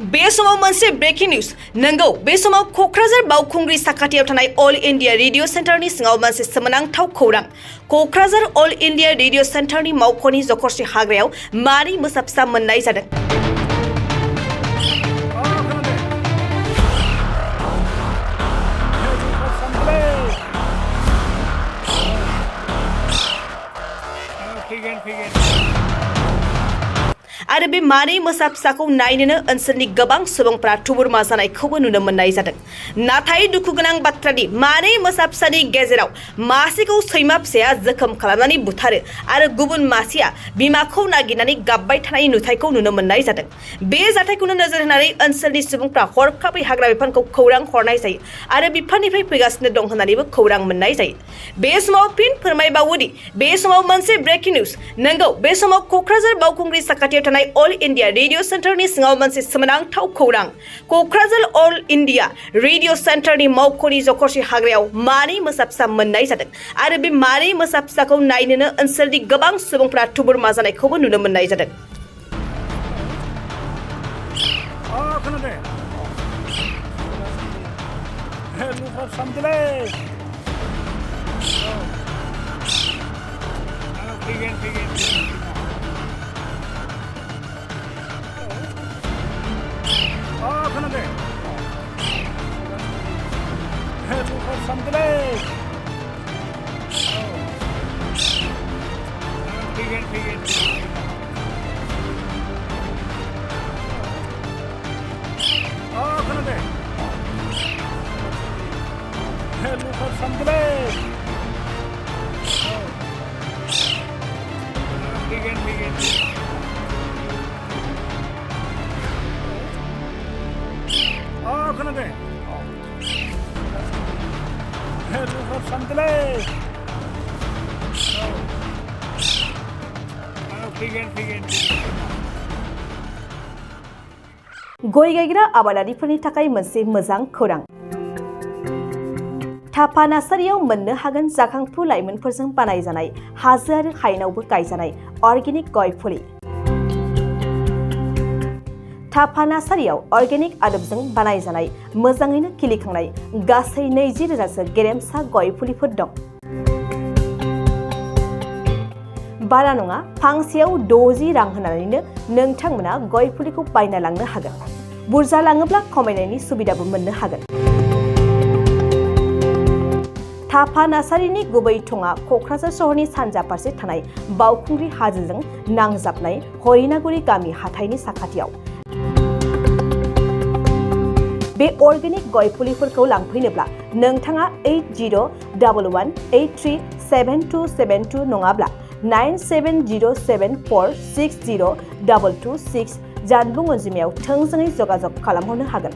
बे समाव मोनसे ब्रेकिं निउज नंगौ बे समाव कक्राझार बावखुंग्रि साखाथियाव थानाय अल इंडिया रेडियो सेन्टारनि सिङाव मोनसे सोमोनांथाव खौरां कक्राझार अल इंडिया रेडियो सेन्टारनि मावख'नि जखरसे हाग्रायाव मानै मोसा फिसा मोननाय जादों। आरो बे मानै मोसा फिसाखौ नायनोनो ओनसोलनि गोबां सुबुंफोरा थुबुरमा जानायखौबो नुनो मोननाय जादों। नाथाय दुखु गोनां बाथ्रादि मानै मोसा फिसानि गेजेराव मासेखौ सैमा फिसाया जोखोम खालामनानै बुथारो आरो गुबुन मासेया बिमाखौ नागिरनानै गाबबाय थानाय नुथायखौ नुनो मोननाय जादों। बे जाथायखौनो नोजोर होनानै ओनसोलनि सुबुंफ्रा हरखाबै हाग्रा बिफानखौ खौरां हरनाय जायो आरो बिफाननिफ्राय फैगासिनो दं होननानैबो खौरां मोननाय जायो। बे समाव फिन फोरमायबावोदि बे समाव मोनसे ब्रेकिं निउज नंगौ बे समाव कक्राझार बावखुंग्रि साखाथियाव थानाय अल इंडिया रेडियो सेन्टारनि सिङाव मोनसे सोमोनांथाव खौरां कक्राझार अल इंडिया रेडियो सेन्टारनि मावख'नि जखरसे हाग्रायाव मानै मोसा फिसा मोननाय जादों आरो बे मानै मोसा फिसाखौ नायनोनो ओनसोलनि गोबां सुबुंफोरा थुबुरमा जानायखौबो नुनो मोननाय जादों। गय गायग्रा आबादारिफोरनि थाखाय मोनसे मोजां खौरां। थापा नार्सारियाव मोननो हागोन जाखांफु लाइमोनफोरजों बानायजानाय हाजो आरो हायेनावबो गायजानाय अर्गेनिक गय फुलि। थापा नार्सारियाव अर्गेनिक आदबजों बानायजानाय मोजाङैनो खिलिखांनाय गासै 20,000सो गेरेमसा गय फुलिफोर दं। बारा नङा फांसेयाव 60 रां होनानैनो नोंथांमोना गय फुलिखौ बायना लांनो हागोन। बुरजा लाङोब्ला खमायनायनि सुबिदाबो मोननो हागोन। थापा नार्सारिनि गुबै थङा कक्राझार सहरनि सानजा फारसे थानाय बावखुंग्रि हाजोजों नांजाबनाय हरिनागुरि गामि हाथाइनि साखाथियाव। बे अर्गेनिक गय फुलिफोरखौ लांफैनोब्ला नोंथाङा 8011837272 नङाब्ला 9707460226 जानबुं अनजिमायाव थोंजोङै जगाजग खालामहरनो हागोन।